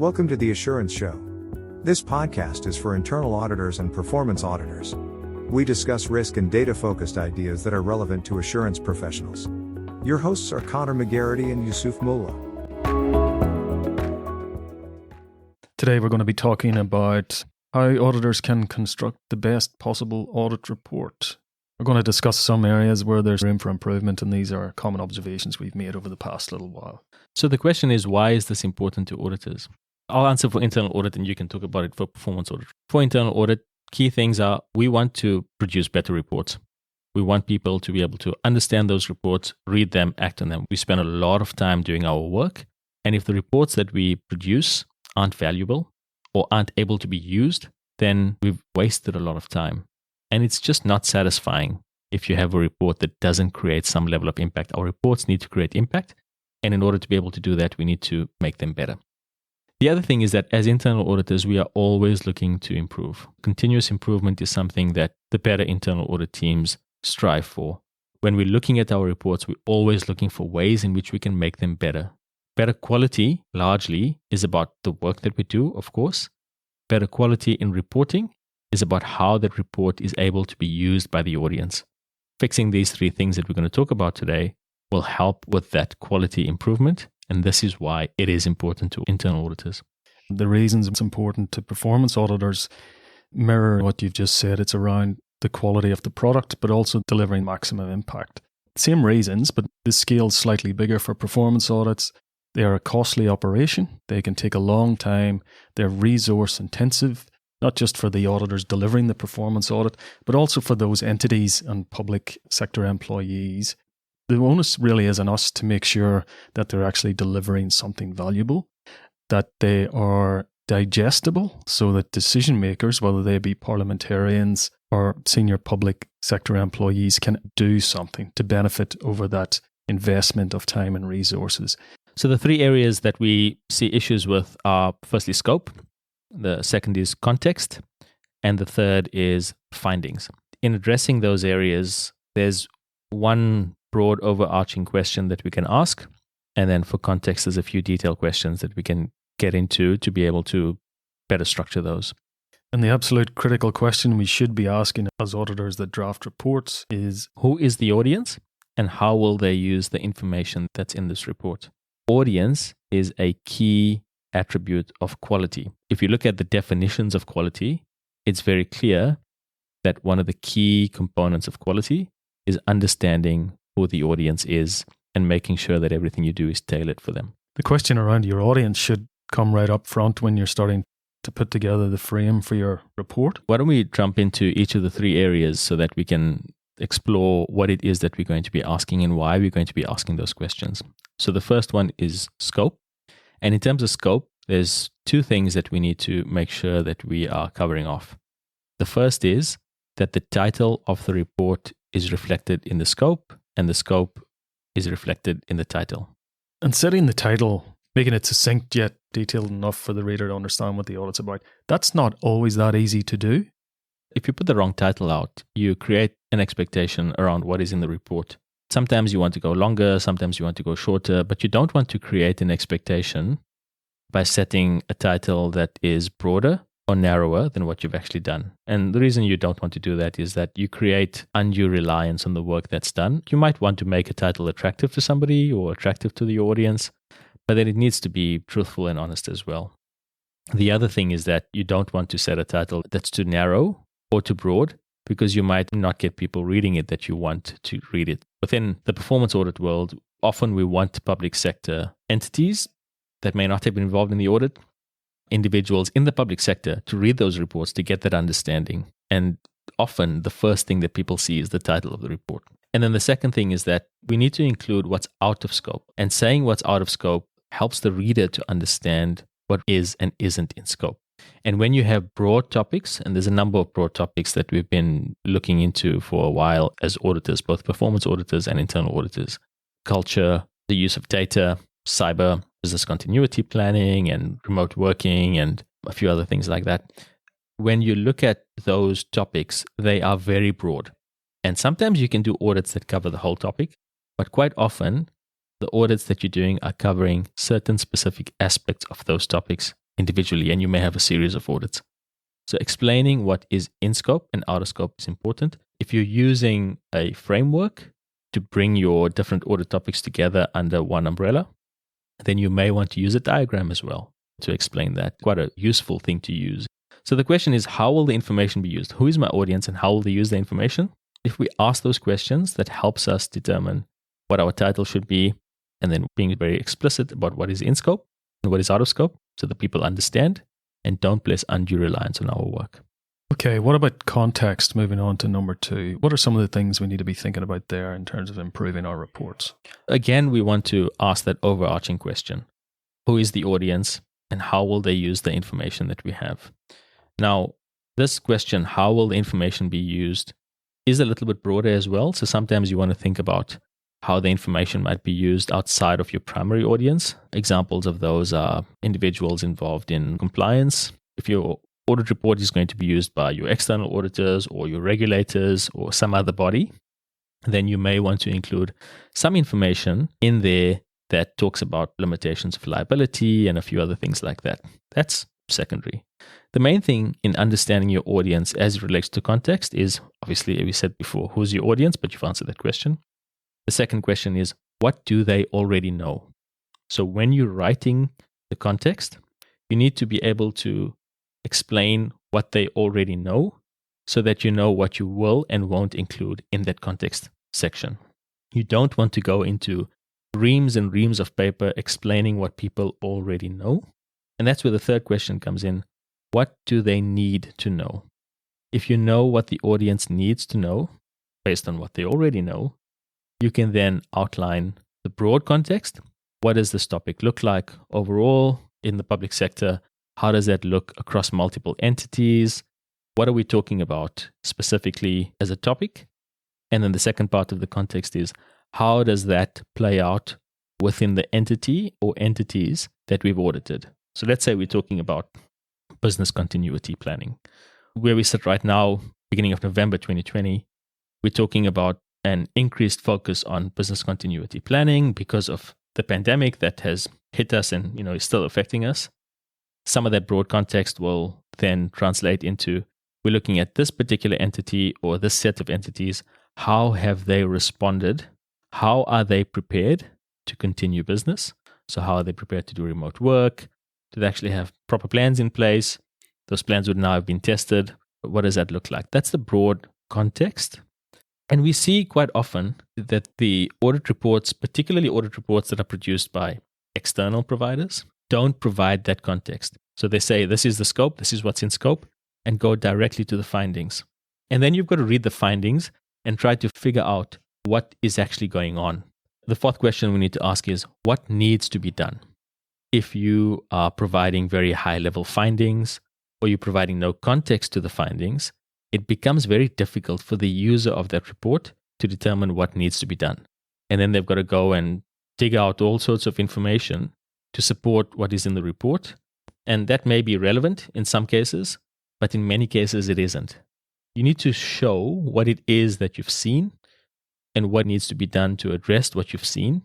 Welcome to the Assurance Show. This podcast is for internal auditors and performance auditors. We discuss risk and data-focused ideas that are relevant to assurance professionals. Your hosts are Connor McGarity and Yusuf Mullah. Today we're going to be talking about how auditors can construct the best possible audit report. We're going to discuss some areas where there's room for improvement, and these are common observations we've made over the past little while. So the question is, why is this important to auditors? I'll answer for internal audit and you can talk about it for performance audit. For internal audit, key things are we want to produce better reports. We want people to be able to understand those reports, read them, act on them. We spend a lot of time doing our work, and if the reports that we produce aren't valuable or aren't able to be used, then we've wasted a lot of time. And it's just not satisfying if you have a report that doesn't create some level of impact. Our reports need to create impact, and in order to be able to do that, we need to make them better. The other thing is that as internal auditors, we are always looking to improve. Continuous improvement is something that the better internal audit teams strive for. When we're looking at our reports, we're always looking for ways in which we can make them better. Better quality, largely, is about the work that we do, of course. Better quality in reporting is about how that report is able to be used by the audience. Fixing these three things that we're going to talk about today will help with that quality improvement, and this is why it is important to internal auditors. The reasons it's important to performance auditors mirror what you've just said. It's around the quality of the product, but also delivering maximum impact. Same reasons, but the scale's slightly bigger for performance audits. They are a costly operation. They can take a long time. They're resource intensive, not just for the auditors delivering the performance audit, but also for those entities and public sector employees. The onus really is on us to make sure that they're actually delivering something valuable, that they are digestible so that decision makers, whether they be parliamentarians or senior public sector employees, can do something to benefit over that investment of time and resources. So the three areas that we see issues with are firstly scope, the second is context, and the third is findings. In addressing those areas, there's one broad overarching question that we can ask, and then for context, there's a few detailed questions that we can get into to be able to better structure those. And the absolute critical question we should be asking as auditors that draft reports is, who is the audience and how will they use the information that's in this report? Audience is a key attribute of quality. If you look at the definitions of quality, it's very clear that one of the key components of quality is understanding who the audience is and making sure that everything you do is tailored for them. The question around your audience should come right up front when you're starting to put together the frame for your report. Why don't we jump into each of the three areas so that we can explore what it is that we're going to be asking and why we're going to be asking those questions. So the first one is scope. And in terms of scope, there's two things that we need to make sure that we are covering off. The first is that the title of the report is reflected in the scope, and the scope is reflected in the title. And setting the title, making it succinct yet detailed enough for the reader to understand what the audit's about, that's not always that easy to do. If you put the wrong title out, you create an expectation around what is in the report. Sometimes you want to go longer, sometimes you want to go shorter, but you don't want to create an expectation by setting a title that is broader or narrower than what you've actually done. And the reason you don't want to do that is that you create undue reliance on the work that's done. You might want to make a title attractive to somebody or attractive to the audience, but then it needs to be truthful and honest as well. The other thing is that you don't want to set a title that's too narrow or too broad, because you might not get people reading it that you want to read it. Within the performance audit world, often we want public sector entities that may not have been involved in the audit, individuals in the public sector, to read those reports to get that understanding. And often the first thing that people see is the title of the report. And then the second thing is that we need to include what's out of scope. And saying what's out of scope helps the reader to understand what is and isn't in scope. And when you have broad topics, and there's a number of broad topics that we've been looking into for a while as auditors, both performance auditors and internal auditors, culture, the use of data, cyber, business continuity planning, and remote working, and a few other things like that. When you look at those topics, they are very broad. And sometimes you can do audits that cover the whole topic, but quite often the audits that you're doing are covering certain specific aspects of those topics individually, and you may have a series of audits. So explaining what is in scope and out of scope is important. If you're using a framework to bring your different audit topics together under one umbrella, then you may want to use a diagram as well to explain that. Quite a useful thing to use. So the question is, how will the information be used? Who is my audience and how will they use the information? If we ask those questions, that helps us determine what our title should be, and then being very explicit about what is in scope and what is out of scope so that people understand and don't place undue reliance on our work. Okay, what about context? Moving on to number 2. What are some of the things we need to be thinking about there in terms of improving our reports? Again, we want to ask that overarching question. Who is the audience and how will they use the information that we have? Now, this question, how will the information be used, is a little bit broader as well. So sometimes you want to think about how the information might be used outside of your primary audience. Examples of those are individuals involved in compliance. If your audit report is going to be used by your external auditors or your regulators or some other body, then you may want to include some information in there that talks about limitations of liability and a few other things like that. That's secondary. The main thing in understanding your audience as it relates to context is, obviously, we said before, who's your audience, but you've answered that question. The second question is, what do they already know? So when you're writing the context, you need to be able to explain what they already know so that you know what you will and won't include in that context section. You don't want to go into reams and reams of paper explaining what people already know. And that's where the third question comes in. What do they need to know? If you know what the audience needs to know based on what they already know, you can then outline the broad context. What does this topic look like overall in the public sector? How does that look across multiple entities? What are we talking about specifically as a topic? And then the second part of the context is, how does that play out within the entity or entities that we've audited? So let's say we're talking about business continuity planning. Where we sit right now, beginning of November 2020, we're talking about an increased focus on business continuity planning because of the pandemic that has hit us and is still affecting us. Some of that broad context will then translate into, we're looking at this particular entity or this set of entities. How have they responded? How are they prepared to continue business? So how are they prepared to do remote work? Do they actually have proper plans in place? Those plans would now have been tested. What does that look like? That's the broad context. And we see quite often that the audit reports, particularly audit reports that are produced by external providers, don't provide that context. So they say, this is the scope, this is what's in scope, and go directly to the findings. And then you've got to read the findings and try to figure out what is actually going on. The fourth question we need to ask is, what needs to be done? If you are providing very high-level findings or you're providing no context to the findings, it becomes very difficult for the user of that report to determine what needs to be done. And then they've got to go and dig out all sorts of information to support what is in the report. And that may be relevant in some cases, but in many cases it isn't. You need to show what it is that you've seen and what needs to be done to address what you've seen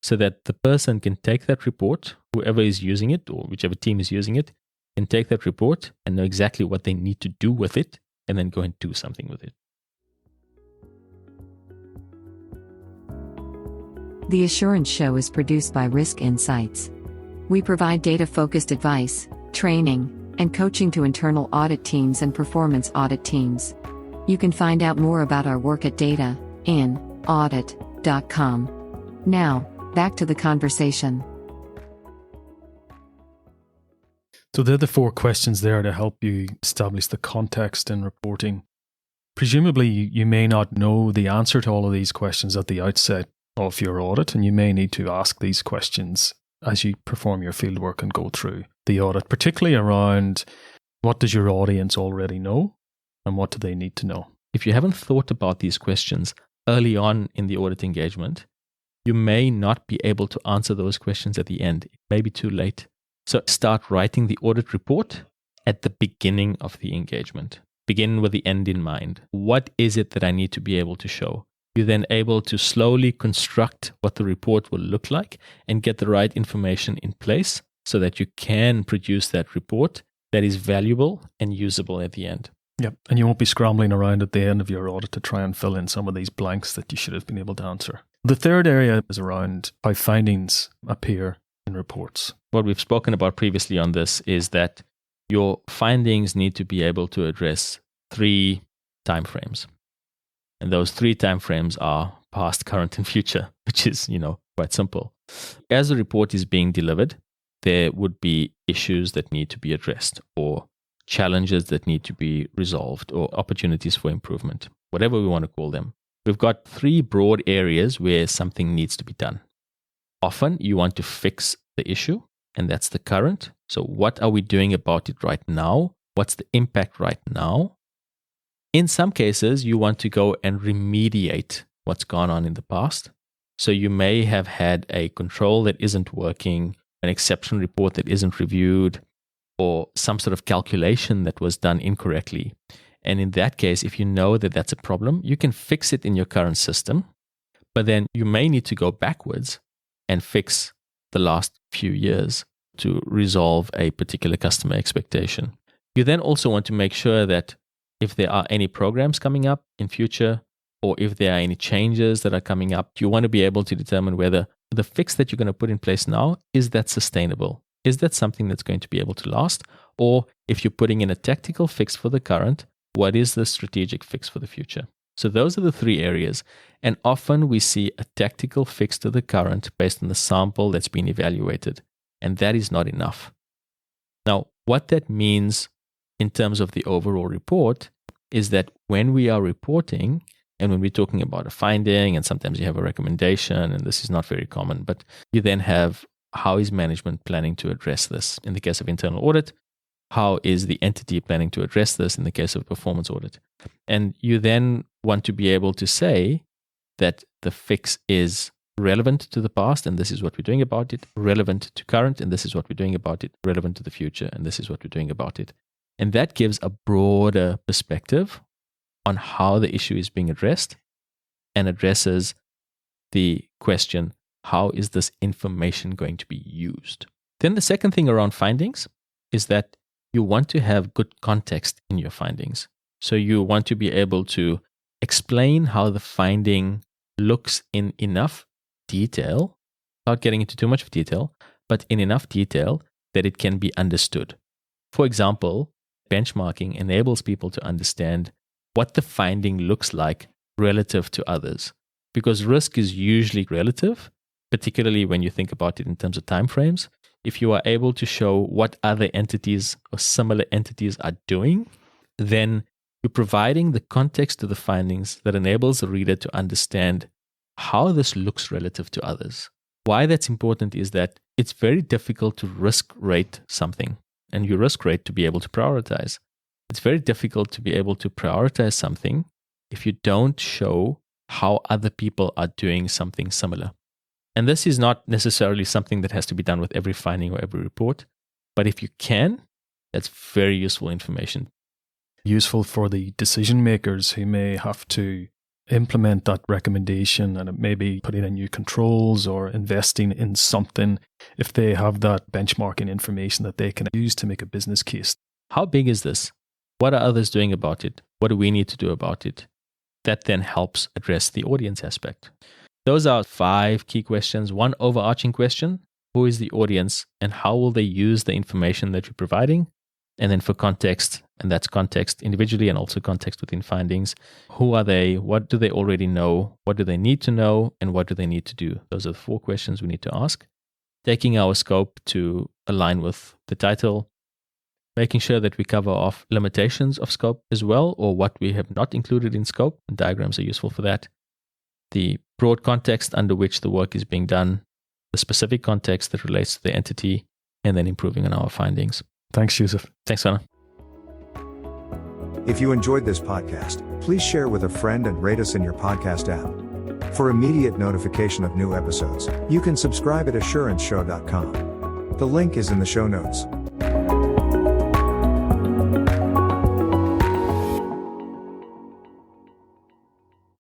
so that the person can take that report, whoever is using it or whichever team is using it, can take that report and know exactly what they need to do with it and then go and do something with it. The Assurance Show is produced by Risk Insights. We provide data-focused advice, training, and coaching to internal audit teams and performance audit teams. You can find out more about our work at datainaudit.com. Now, back to the conversation. So they're the 4 questions there to help you establish the context in reporting. Presumably, you may not know the answer to all of these questions at the outset of your audit, and you may need to ask these questions as you perform your fieldwork and go through the audit, particularly around what does your audience already know and what do they need to know. If you haven't thought about these questions early on in the audit engagement, you may not be able to answer those questions at the end. It may be too late. So start writing the audit report at the beginning of the engagement. Begin with the end in mind. What is it that I need to be able to show? You're then able to slowly construct what the report will look like and get the right information in place so that you can produce that report that is valuable and usable at the end. Yep. And you won't be scrambling around at the end of your audit to try and fill in some of these blanks that you should have been able to answer. The third area is around how findings appear in reports. What we've spoken about previously on this is that your findings need to be able to address 3 timeframes. And those 3 timeframes are past, current, and future, which is, quite simple. As the report is being delivered, there would be issues that need to be addressed, or challenges that need to be resolved, or opportunities for improvement, whatever we want to call them. We've got 3 broad areas where something needs to be done. Often you want to fix the issue, and that's the current. So what are we doing about it right now? What's the impact right now? In some cases, you want to go and remediate what's gone on in the past. So you may have had a control that isn't working, an exception report that isn't reviewed, or some sort of calculation that was done incorrectly. And in that case, if you know that that's a problem, you can fix it in your current system, but then you may need to go backwards and fix the last few years to resolve a particular customer expectation. You then also want to make sure that if there are any programs coming up in future, or if there are any changes that are coming up, you want to be able to determine whether the fix that you're going to put in place now, is that sustainable? Is that something that's going to be able to last? Or if you're putting in a tactical fix for the current, what is the strategic fix for the future? So those are the 3 areas. And often we see a tactical fix to the current based on the sample that's been evaluated. And that is not enough. Now, what that means in terms of the overall report is that when we are reporting, and when we're talking about a finding, and sometimes you have a recommendation, and this is not very common, but you then have, how is management planning to address this? In the case of internal audit, how is the entity planning to address this in the case of performance audit? And you then want to be able to say that the fix is relevant to the past, and this is what we're doing about it, relevant to current, and this is what we're doing about it, relevant to the future, and this is what we're doing about it. And that gives a broader perspective on how the issue is being addressed, and addresses the question, how is this information going to be used? Then the second thing around findings is that you want to have good context in your findings. So you want to be able to explain how the finding looks in enough detail, without getting into too much detail, but in enough detail that it can be understood. For example, benchmarking enables people to understand what the finding looks like relative to others, because risk is usually relative, particularly when you think about it in terms of timeframes. If you are able to show what other entities or similar entities are doing, then you're providing the context to the findings that enables the reader to understand how this looks relative to others. Why that's important is that it's very difficult to risk rate something, and you risk rate to be able to prioritize. It's very difficult to be able to prioritize something if you don't show how other people are doing something similar. And this is not necessarily something that has to be done with every finding or every report, but if you can, that's very useful information. Useful for the decision makers who may have to implement that recommendation, and it may be putting in new controls or investing in something, if they have that benchmarking information that they can use to make a business case. How big is this? What are others doing about it? What do we need to do about it? That then helps address the audience aspect. Those are 5 key questions. One overarching question: who is the audience and how will they use the information that you're providing? And then for context, and that's context individually and also context within findings, who are they? What do they already know? What do they need to know? And what do they need to do? Those are the 4 questions we need to ask. Taking our scope to align with the title, making sure that we cover off limitations of scope as well, or what we have not included in scope, and diagrams are useful for that. The broad context under which the work is being done, the specific context that relates to the entity, and then improving on our findings. Thanks, Yusuf. Thanks, Connor. If you enjoyed this podcast, please share with a friend and rate us in your podcast app. For immediate notification of new episodes, you can subscribe at assuranceshow.com. The link is in the show notes.